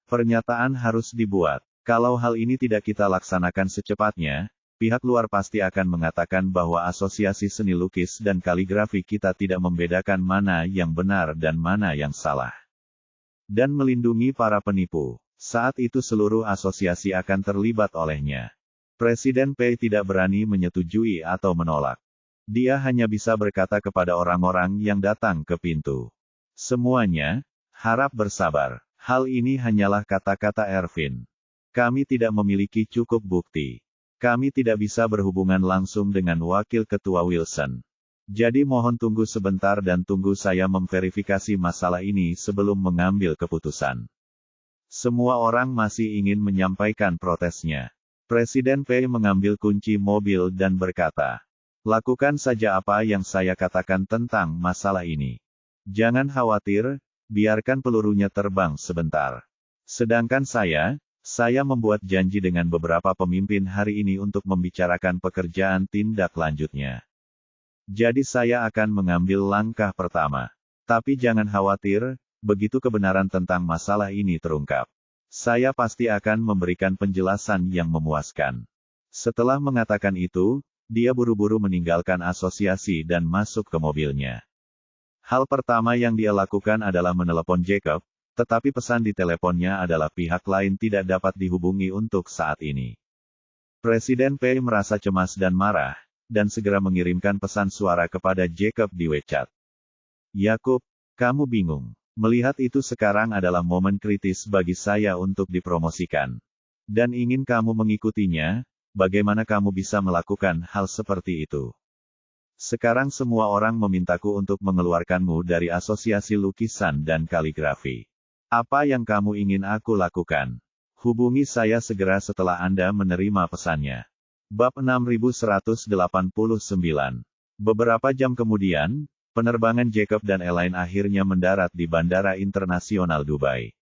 pernyataan harus dibuat. Kalau hal ini tidak kita laksanakan secepatnya, pihak luar pasti akan mengatakan bahwa Asosiasi Seni Lukis dan Kaligrafi kita tidak membedakan mana yang benar dan mana yang salah. Dan melindungi para penipu. Saat itu seluruh asosiasi akan terlibat olehnya. Presiden Pei tidak berani menyetujui atau menolak. Dia hanya bisa berkata kepada orang-orang yang datang ke pintu. Semuanya, harap bersabar. Hal ini hanyalah kata-kata Ervin. Kami tidak memiliki cukup bukti. Kami tidak bisa berhubungan langsung dengan Wakil Ketua Wilson. Jadi mohon tunggu sebentar dan tunggu saya memverifikasi masalah ini sebelum mengambil keputusan. Semua orang masih ingin menyampaikan protesnya. Presiden Pei mengambil kunci mobil dan berkata, lakukan saja apa yang saya katakan tentang masalah ini. Jangan khawatir, biarkan pelurunya terbang sebentar. Sedangkan saya membuat janji dengan beberapa pemimpin hari ini untuk membicarakan pekerjaan tindak lanjutnya. Jadi saya akan mengambil langkah pertama. Tapi jangan khawatir, begitu kebenaran tentang masalah ini terungkap. Saya pasti akan memberikan penjelasan yang memuaskan. Setelah mengatakan itu, dia buru-buru meninggalkan asosiasi dan masuk ke mobilnya. Hal pertama yang dia lakukan adalah menelepon Jacob, tetapi pesan di teleponnya adalah pihak lain tidak dapat dihubungi untuk saat ini. Presiden Pei merasa cemas dan marah, dan segera mengirimkan pesan suara kepada Jacob di WeChat. Yakub, kamu bingung. Melihat itu sekarang adalah momen kritis bagi saya untuk dipromosikan. Dan ingin kamu mengikutinya, bagaimana kamu bisa melakukan hal seperti itu? Sekarang semua orang memintaku untuk mengeluarkanmu dari Asosiasi Lukisan dan Kaligrafi. Apa yang kamu ingin aku lakukan? Hubungi saya segera setelah Anda menerima pesannya. Bab 6189. Beberapa jam kemudian, penerbangan Jacob dan Elaine akhirnya mendarat di Bandara Internasional Dubai.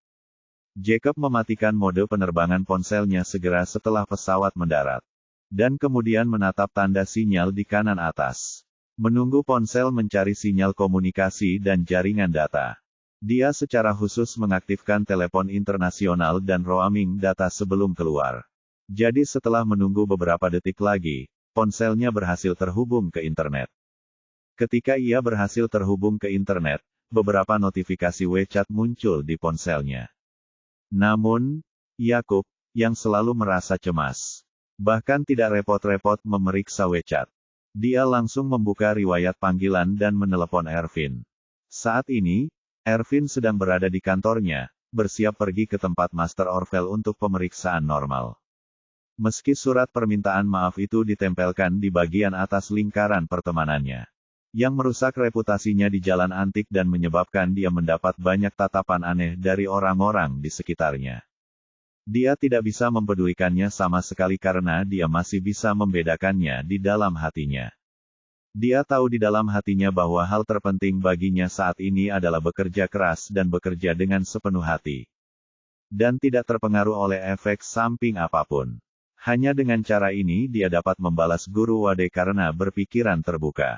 Jacob mematikan mode penerbangan ponselnya segera setelah pesawat mendarat. Dan kemudian menatap tanda sinyal di kanan atas. Menunggu ponsel mencari sinyal komunikasi dan jaringan data. Dia secara khusus mengaktifkan telepon internasional dan roaming data sebelum keluar. Jadi setelah menunggu beberapa detik lagi, ponselnya berhasil terhubung ke internet. Ketika ia berhasil terhubung ke internet, beberapa notifikasi WeChat muncul di ponselnya. Namun, Yakub, yang selalu merasa cemas, bahkan tidak repot-repot memeriksa WeChat. Dia langsung membuka riwayat panggilan dan menelepon Ervin. Saat ini, Ervin sedang berada di kantornya, bersiap pergi ke tempat Master Orvel untuk pemeriksaan normal. Meski surat permintaan maaf itu ditempelkan di bagian atas lingkaran pertemanannya, yang merusak reputasinya di jalan antik dan menyebabkan dia mendapat banyak tatapan aneh dari orang-orang di sekitarnya. Dia tidak bisa mempedulikannya sama sekali karena dia masih bisa membedakannya di dalam hatinya. Dia tahu di dalam hatinya bahwa hal terpenting baginya saat ini adalah bekerja keras dan bekerja dengan sepenuh hati. Dan tidak terpengaruh oleh efek samping apapun. Hanya dengan cara ini dia dapat membalas Guru Wade karena berpikiran terbuka.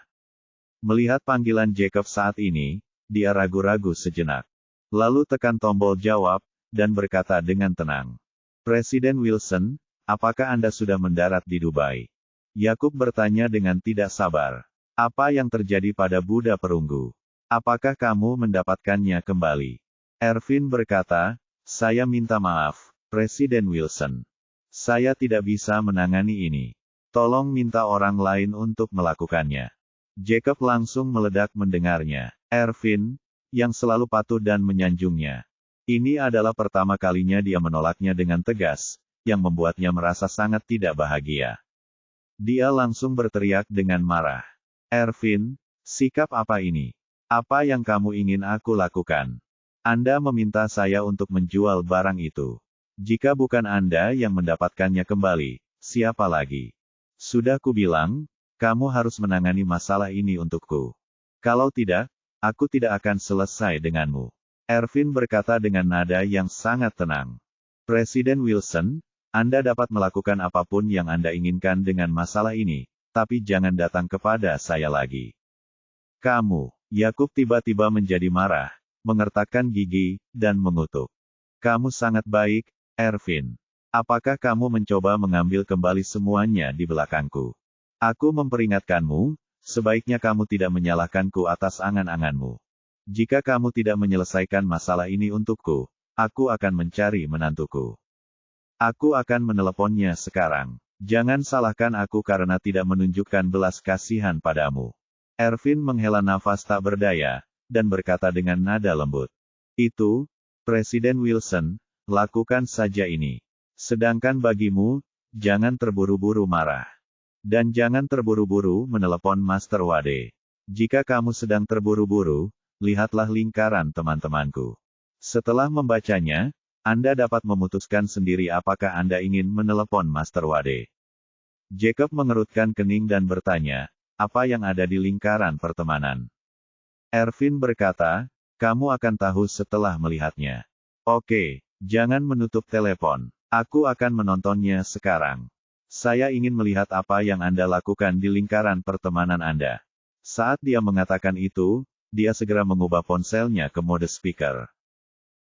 Melihat panggilan Jacob saat ini, dia ragu-ragu sejenak. Lalu tekan tombol jawab, dan berkata dengan tenang. Presiden Wilson, apakah Anda sudah mendarat di Dubai? Yakub bertanya dengan tidak sabar. Apa yang terjadi pada Buddha perunggu? Apakah kamu mendapatkannya kembali? Ervin berkata, saya minta maaf, Presiden Wilson. Saya tidak bisa menangani ini. Tolong minta orang lain untuk melakukannya. Jacob langsung meledak mendengarnya. Ervin, yang selalu patuh dan menyanjungnya. Ini adalah pertama kalinya dia menolaknya dengan tegas, yang membuatnya merasa sangat tidak bahagia. Dia langsung berteriak dengan marah. Ervin, sikap apa ini? Apa yang kamu ingin aku lakukan? Anda meminta saya untuk menjual barang itu. Jika bukan Anda yang mendapatkannya kembali, siapa lagi? Sudah kubilang, kamu harus menangani masalah ini untukku. Kalau tidak, aku tidak akan selesai denganmu. Ervin berkata dengan nada yang sangat tenang. Presiden Wilson, Anda dapat melakukan apapun yang Anda inginkan dengan masalah ini, tapi jangan datang kepada saya lagi. Kamu, Yakub tiba-tiba menjadi marah, mengertakkan gigi, dan mengutuk. Kamu sangat baik, Ervin. Apakah kamu mencoba mengambil kembali semuanya di belakangku? Aku memperingatkanmu, sebaiknya kamu tidak menyalahkanku atas angan-anganmu. Jika kamu tidak menyelesaikan masalah ini untukku, aku akan mencari menantuku. Aku akan meneleponnya sekarang. Jangan salahkan aku karena tidak menunjukkan belas kasihan padamu. Ervin menghela nafas tak berdaya, dan berkata dengan nada lembut. Itu, Presiden Wilson, lakukan saja ini. Sedangkan bagimu, jangan terburu-buru marah. Dan jangan terburu-buru menelepon Master Wade. Jika kamu sedang terburu-buru, lihatlah lingkaran teman-temanku. Setelah membacanya, Anda dapat memutuskan sendiri apakah Anda ingin menelepon Master Wade. Jacob mengerutkan kening dan bertanya, apa yang ada di lingkaran pertemanan? Ervin berkata, kamu akan tahu setelah melihatnya. Oke, jangan menutup telepon. Aku akan menontonnya sekarang. Saya ingin melihat apa yang Anda lakukan di lingkaran pertemanan Anda. Saat dia mengatakan itu, dia segera mengubah ponselnya ke mode speaker.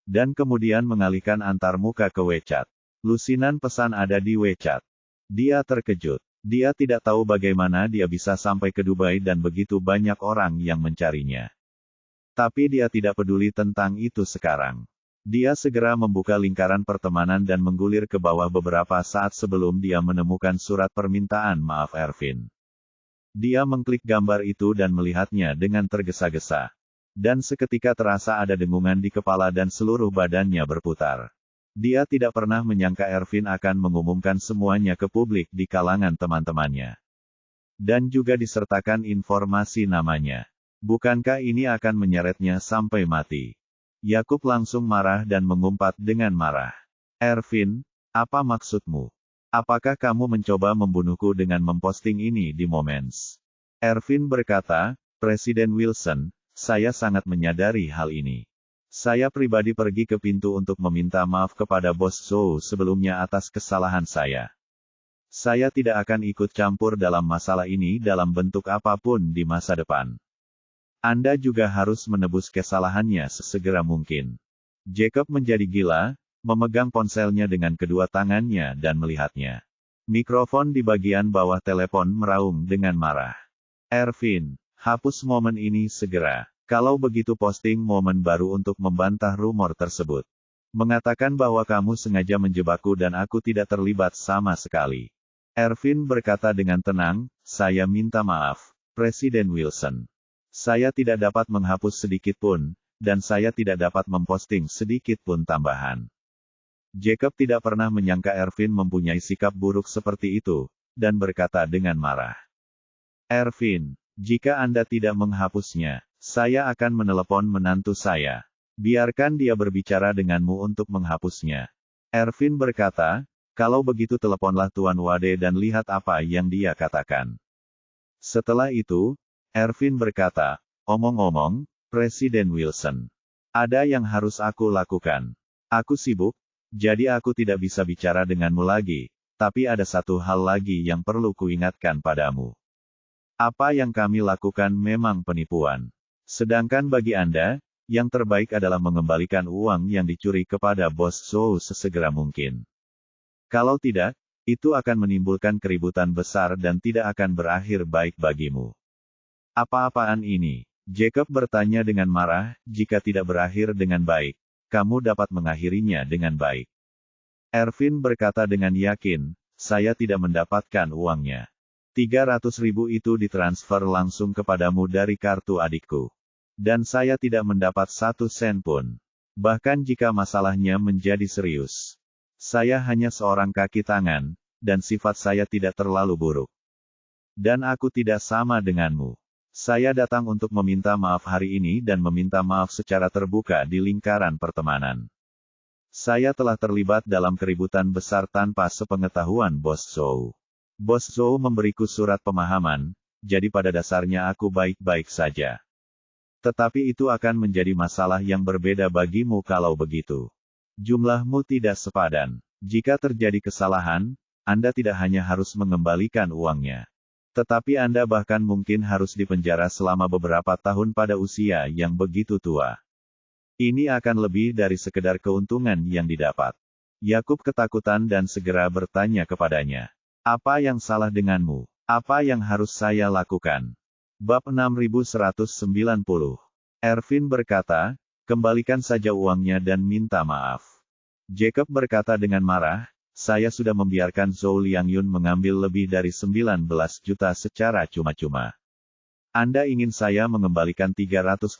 Dan kemudian mengalihkan antar muka ke WeChat. Lusinan pesan ada di WeChat. Dia terkejut. Dia tidak tahu bagaimana dia bisa sampai ke Dubai dan begitu banyak orang yang mencarinya. Tapi dia tidak peduli tentang itu sekarang. Dia segera membuka lingkaran pertemanan dan menggulir ke bawah beberapa saat sebelum dia menemukan surat permintaan maaf Ervin. Dia mengklik gambar itu dan melihatnya dengan tergesa-gesa. Dan seketika terasa ada dengungan di kepala dan seluruh badannya berputar. Dia tidak pernah menyangka Ervin akan mengumumkan semuanya ke publik di kalangan teman-temannya. Dan juga disertakan informasi namanya. Bukankah ini akan menyeretnya sampai mati? Yakub langsung marah dan mengumpat dengan marah. Ervin, apa maksudmu? Apakah kamu mencoba membunuhku dengan memposting ini di Moments? Ervin berkata, Presiden Wilson, saya sangat menyadari hal ini. Saya pribadi pergi ke pintu untuk meminta maaf kepada Bos Zhou sebelumnya atas kesalahan saya. Saya tidak akan ikut campur dalam masalah ini dalam bentuk apapun di masa depan. Anda juga harus menebus kesalahannya sesegera mungkin. Jacob menjadi gila, memegang ponselnya dengan kedua tangannya dan melihatnya. Mikrofon di bagian bawah telepon meraung dengan marah. Ervin, hapus momen ini segera. Kalau begitu posting momen baru untuk membantah rumor tersebut. Mengatakan bahwa kamu sengaja menjebakku dan aku tidak terlibat sama sekali. Ervin berkata dengan tenang, saya minta maaf, Presiden Wilson. Saya tidak dapat menghapus sedikit pun, dan saya tidak dapat memposting sedikit pun tambahan. Jacob tidak pernah menyangka Ervin mempunyai sikap buruk seperti itu, dan berkata dengan marah. Ervin, jika Anda tidak menghapusnya, saya akan menelepon menantu saya. Biarkan dia berbicara denganmu untuk menghapusnya. Ervin berkata, kalau begitu teleponlah Tuan Wade dan lihat apa yang dia katakan. Setelah itu, Ervin berkata, omong-omong, Presiden Wilson, ada yang harus aku lakukan. Aku sibuk, jadi aku tidak bisa bicara denganmu lagi, tapi ada satu hal lagi yang perlu kuingatkan padamu. Apa yang kami lakukan memang penipuan. Sedangkan bagi Anda, yang terbaik adalah mengembalikan uang yang dicuri kepada Bos Zhou sesegera mungkin. Kalau tidak, itu akan menimbulkan keributan besar dan tidak akan berakhir baik bagimu. Apa-apaan ini? Jacob bertanya dengan marah, jika tidak berakhir dengan baik, kamu dapat mengakhirinya dengan baik. Ervin berkata dengan yakin, saya tidak mendapatkan uangnya. 300.000 itu ditransfer langsung kepadamu dari kartu adikku. Dan saya tidak mendapat 1 sen pun. Bahkan jika masalahnya menjadi serius. Saya hanya seorang kaki tangan, dan sifat saya tidak terlalu buruk. Dan aku tidak sama denganmu. Saya datang untuk meminta maaf hari ini dan meminta maaf secara terbuka di lingkaran pertemanan. Saya telah terlibat dalam keributan besar tanpa sepengetahuan Bos Zhou. Bos Zhou memberiku surat pemahaman, jadi pada dasarnya aku baik-baik saja. Tetapi itu akan menjadi masalah yang berbeda bagimu kalau begitu. Jumlahmu tidak sepadan. Jika terjadi kesalahan, Anda tidak hanya harus mengembalikan uangnya. Tetapi Anda bahkan mungkin harus dipenjara selama beberapa tahun pada usia yang begitu tua. Ini akan lebih dari sekedar keuntungan yang didapat. Yakub ketakutan dan segera bertanya kepadanya. Apa yang salah denganmu? Apa yang harus saya lakukan? Bab 6190. Ervin berkata, kembalikan saja uangnya dan minta maaf. Jacob berkata dengan marah, saya sudah membiarkan Zhou Liangyun mengambil lebih dari 19 juta secara cuma-cuma. Anda ingin saya mengembalikan 300,000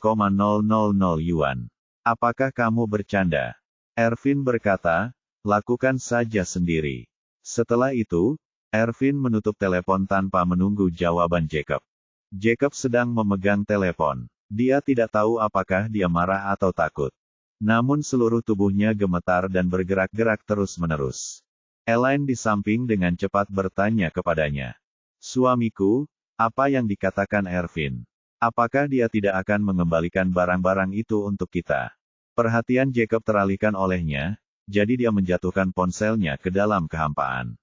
yuan. Apakah kamu bercanda? Ervin berkata, lakukan saja sendiri. Setelah itu, Ervin menutup telepon tanpa menunggu jawaban Jacob. Jacob sedang memegang telepon. Dia tidak tahu apakah dia marah atau takut. Namun seluruh tubuhnya gemetar dan bergerak-gerak terus-menerus. Elaine di samping dengan cepat bertanya kepadanya. Suamiku, apa yang dikatakan Ervin? Apakah dia tidak akan mengembalikan barang-barang itu untuk kita? Perhatian Jacob teralihkan olehnya, jadi dia menjatuhkan ponselnya ke dalam kehampaan.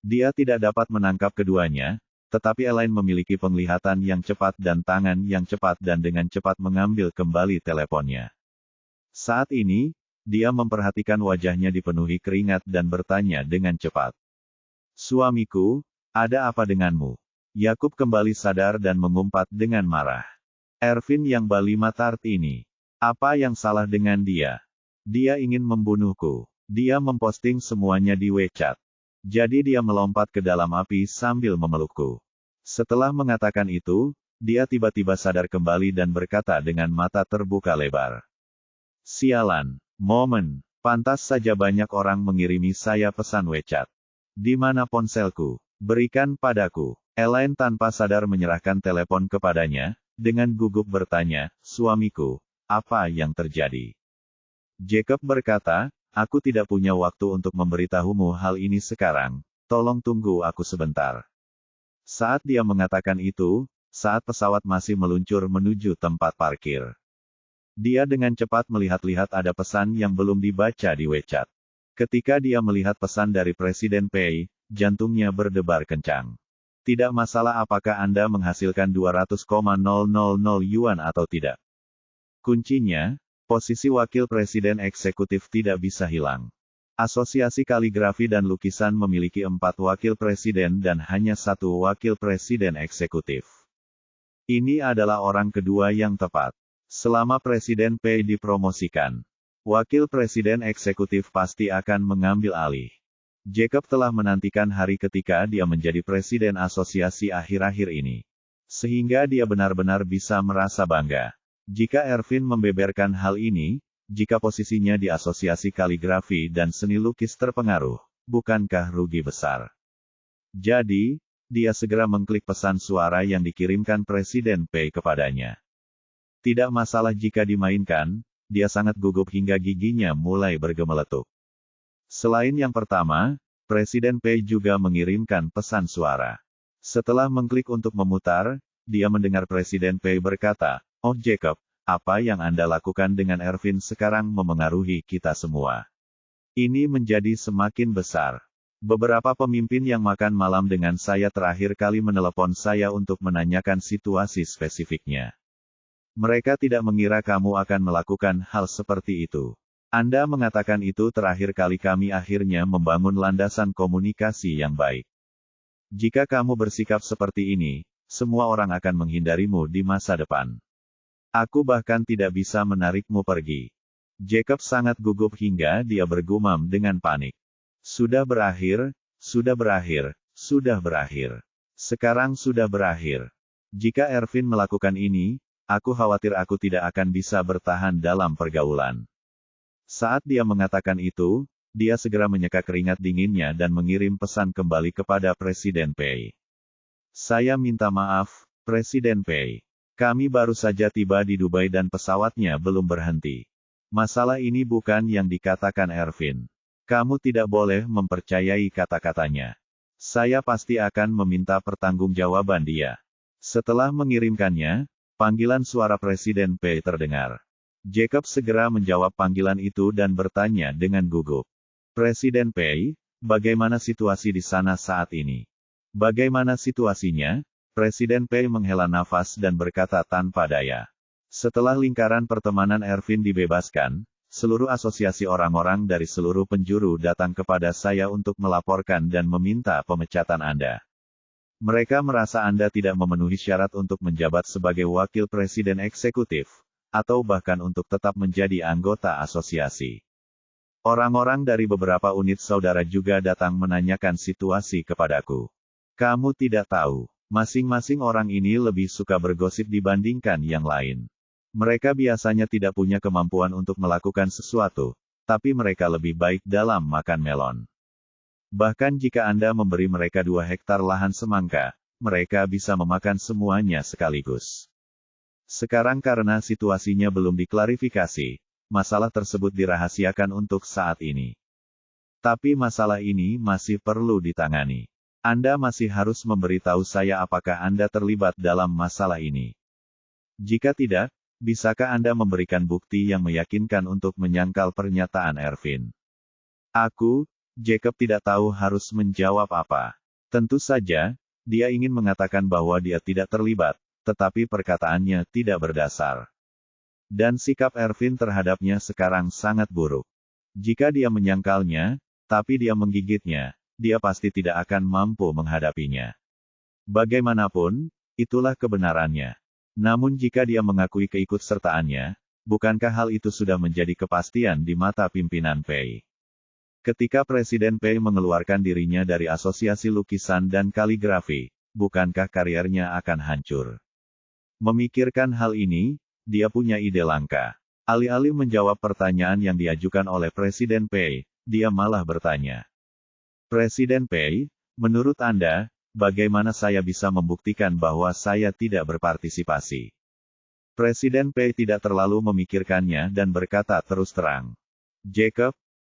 Dia tidak dapat menangkap keduanya, tetapi Elaine memiliki penglihatan yang cepat dan tangan yang cepat dan dengan cepat mengambil kembali teleponnya. Saat ini, dia memperhatikan wajahnya dipenuhi keringat dan bertanya dengan cepat. Suamiku, ada apa denganmu? Yakub kembali sadar dan mengumpat dengan marah. Ervin yang balima tart ini. Apa yang salah dengan dia? Dia ingin membunuhku. Dia memposting semuanya di WeChat. Jadi dia melompat ke dalam api sambil memelukku. Setelah mengatakan itu, dia tiba-tiba sadar kembali dan berkata dengan mata terbuka lebar. Sialan. Momen, pantas saja banyak orang mengirimi saya pesan WeChat. Di mana ponselku? Berikan padaku. Elaine tanpa sadar menyerahkan telepon kepadanya, dengan gugup bertanya, suamiku, apa yang terjadi? Jacob berkata, aku tidak punya waktu untuk memberitahumu hal ini sekarang, tolong tunggu aku sebentar. Saat dia mengatakan itu, saat pesawat masih meluncur menuju tempat parkir. Dia dengan cepat melihat-lihat ada pesan yang belum dibaca di WeChat. Ketika dia melihat pesan dari Presiden Pei, jantungnya berdebar kencang. Tidak masalah apakah Anda menghasilkan 200,000 yuan atau tidak. Kuncinya, posisi wakil presiden eksekutif tidak bisa hilang. Asosiasi Kaligrafi dan Lukisan memiliki 4 wakil presiden dan hanya 1 wakil presiden eksekutif. Ini adalah orang kedua yang tepat. Selama Presiden Pei dipromosikan, wakil presiden eksekutif pasti akan mengambil alih. Jacob telah menantikan hari ketika dia menjadi presiden asosiasi akhir-akhir ini. Sehingga dia benar-benar bisa merasa bangga. Jika Ervin membeberkan hal ini, jika posisinya di asosiasi kaligrafi dan seni lukis terpengaruh, bukankah rugi besar? Jadi, dia segera mengklik pesan suara yang dikirimkan Presiden Pei kepadanya. Tidak masalah jika dimainkan, dia sangat gugup hingga giginya mulai bergemeletuk. Selain yang pertama, Presiden Pei juga mengirimkan pesan suara. Setelah mengklik untuk memutar, dia mendengar Presiden Pei berkata, "Oh Jacob, apa yang Anda lakukan dengan Ervin sekarang memengaruhi kita semua. Ini menjadi semakin besar. Beberapa pemimpin yang makan malam dengan saya terakhir kali menelepon saya untuk menanyakan situasi spesifiknya. Mereka tidak mengira kamu akan melakukan hal seperti itu. Anda mengatakan itu terakhir kali kami akhirnya membangun landasan komunikasi yang baik. Jika kamu bersikap seperti ini, semua orang akan menghindarimu di masa depan. Aku bahkan tidak bisa menarikmu pergi." Jacob sangat gugup hingga dia bergumam dengan panik. Sudah berakhir, sudah berakhir, sudah berakhir. Sekarang sudah berakhir. Jika Ervin melakukan ini, aku khawatir aku tidak akan bisa bertahan dalam pergaulan. Saat dia mengatakan itu, dia segera menyeka keringat dinginnya dan mengirim pesan kembali kepada Presiden Pei. "Saya minta maaf, Presiden Pei. Kami baru saja tiba di Dubai dan pesawatnya belum berhenti. Masalah ini bukan yang dikatakan Ervin. Kamu tidak boleh mempercayai kata-katanya. Saya pasti akan meminta pertanggungjawaban dia." Setelah mengirimkannya, panggilan suara Presiden Pei terdengar. Jacob segera menjawab panggilan itu dan bertanya dengan gugup. "Presiden Pei, bagaimana situasi di sana saat ini?" "Bagaimana situasinya?" Presiden Pei menghela nafas dan berkata tanpa daya. "Setelah lingkaran pertemanan Ervin dibebaskan, seluruh asosiasi orang-orang dari seluruh penjuru datang kepada saya untuk melaporkan dan meminta pemecatan Anda. Mereka merasa Anda tidak memenuhi syarat untuk menjabat sebagai wakil presiden eksekutif, atau bahkan untuk tetap menjadi anggota asosiasi. Orang-orang dari beberapa unit saudara juga datang menanyakan situasi kepadaku. Kamu tidak tahu. Masing-masing orang ini lebih suka bergosip dibandingkan yang lain. Mereka biasanya tidak punya kemampuan untuk melakukan sesuatu, tapi mereka lebih baik dalam makan melon. Bahkan jika Anda memberi mereka 2 hektar lahan semangka, mereka bisa memakan semuanya sekaligus. Sekarang karena situasinya belum diklarifikasi, masalah tersebut dirahasiakan untuk saat ini. Tapi masalah ini masih perlu ditangani. Anda masih harus memberitahu saya apakah Anda terlibat dalam masalah ini. Jika tidak, bisakah Anda memberikan bukti yang meyakinkan untuk menyangkal pernyataan Ervin? Aku, Jacob tidak tahu harus menjawab apa. Tentu saja, dia ingin mengatakan bahwa dia tidak terlibat, tetapi perkataannya tidak berdasar. Dan sikap Ervin terhadapnya sekarang sangat buruk. Jika dia menyangkalnya, tapi dia menggigitnya, dia pasti tidak akan mampu menghadapinya. Bagaimanapun, itulah kebenarannya. Namun jika dia mengakui keikutsertaannya, bukankah hal itu sudah menjadi kepastian di mata pimpinan Pei? Ketika Presiden Pei mengeluarkan dirinya dari Asosiasi Lukisan dan Kaligrafi, bukankah kariernya akan hancur? Memikirkan hal ini, dia punya ide langka. Alih-alih menjawab pertanyaan yang diajukan oleh Presiden Pei, dia malah bertanya. Presiden Pei, menurut Anda, bagaimana saya bisa membuktikan bahwa saya tidak berpartisipasi? Presiden Pei tidak terlalu memikirkannya dan berkata terus terang. Jacob,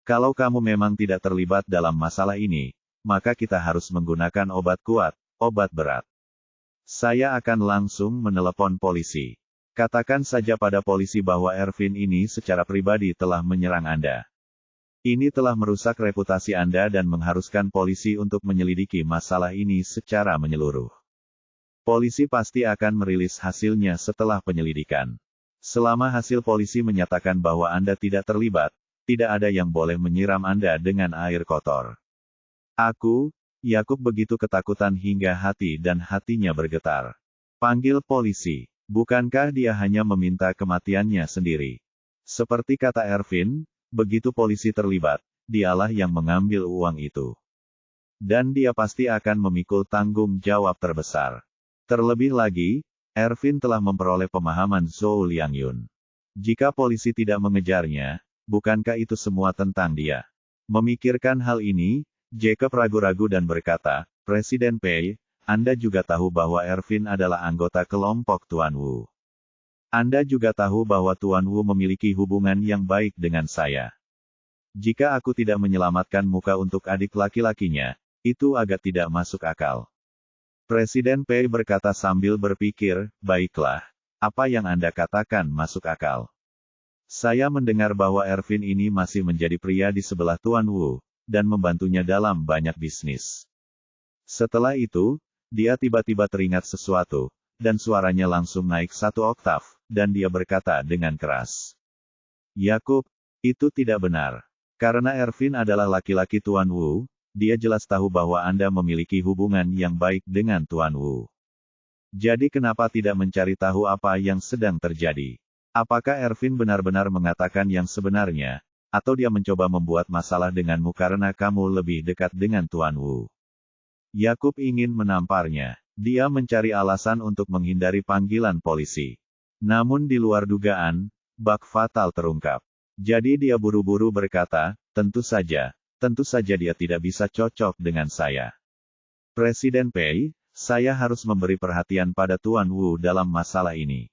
Kalau kamu memang tidak terlibat dalam masalah ini, maka kita harus menggunakan obat kuat, obat berat. Saya akan langsung menelepon polisi. Katakan saja pada polisi bahwa Ervin ini secara pribadi telah menyerang Anda. Ini telah merusak reputasi Anda dan mengharuskan polisi untuk menyelidiki masalah ini secara menyeluruh. Polisi pasti akan merilis hasilnya setelah penyelidikan. Selama hasil polisi menyatakan bahwa Anda tidak terlibat, tidak ada yang boleh menyiram Anda dengan air kotor. Yakub begitu ketakutan hingga hati dan hatinya bergetar. Panggil polisi. Bukankah dia hanya meminta kematiannya sendiri? Seperti kata Ervin, begitu polisi terlibat, dialah yang mengambil uang itu. Dan dia pasti akan memikul tanggung jawab terbesar. Terlebih lagi, Ervin telah memperoleh pemahaman Zhou Liangyun. Jika polisi tidak mengejarnya, bukankah itu semua tentang dia? Memikirkan hal ini, Jacob ragu-ragu dan berkata, Presiden Pei, Anda juga tahu bahwa Ervin adalah anggota kelompok Tuan Wu. Anda juga tahu bahwa Tuan Wu memiliki hubungan yang baik dengan saya. Jika aku tidak menyelamatkan muka untuk adik laki-lakinya, itu agak tidak masuk akal. Presiden Pei berkata sambil berpikir, baiklah, apa yang Anda katakan masuk akal. Saya mendengar bahwa Ervin ini masih menjadi pria di sebelah Tuan Wu, dan membantunya dalam banyak bisnis. Setelah itu, dia tiba-tiba teringat sesuatu, dan suaranya langsung naik 1 oktav, dan dia berkata dengan keras. Yakub, itu tidak benar. Karena Ervin adalah laki-laki Tuan Wu, dia jelas tahu bahwa Anda memiliki hubungan yang baik dengan Tuan Wu. Jadi kenapa tidak mencari tahu apa yang sedang terjadi? Apakah Ervin benar-benar mengatakan yang sebenarnya, atau dia mencoba membuat masalah denganmu karena kamu lebih dekat dengan Tuan Wu? Yakub ingin menamparnya. Dia mencari alasan untuk menghindari panggilan polisi. Namun di luar dugaan, bak fatal terungkap. Jadi dia buru-buru berkata, tentu saja dia tidak bisa cocok dengan saya. Presiden Pei, saya harus memberi perhatian pada Tuan Wu dalam masalah ini.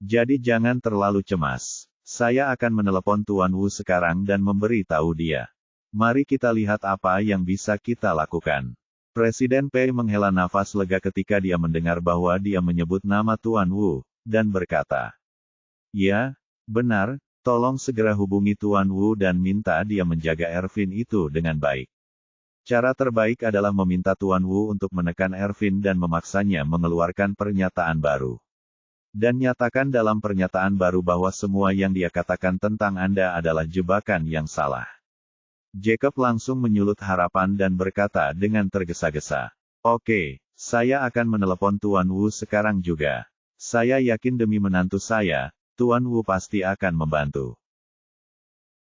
Jadi jangan terlalu cemas. Saya akan menelepon Tuan Wu sekarang dan memberi tahu dia. Mari kita lihat apa yang bisa kita lakukan. Presiden Pei menghela nafas lega ketika dia mendengar bahwa dia menyebut nama Tuan Wu, dan berkata, ya, benar, tolong segera hubungi Tuan Wu dan minta dia menjaga Ervin itu dengan baik. Cara terbaik adalah meminta Tuan Wu untuk menekan Ervin dan memaksanya mengeluarkan pernyataan baru. Dan nyatakan dalam pernyataan baru bahwa semua yang dia katakan tentang Anda adalah jebakan yang salah. Jacob langsung menyulut harapan dan berkata dengan tergesa-gesa. Oke, saya akan menelepon Tuan Wu sekarang juga. Saya yakin demi menantu saya, Tuan Wu pasti akan membantu.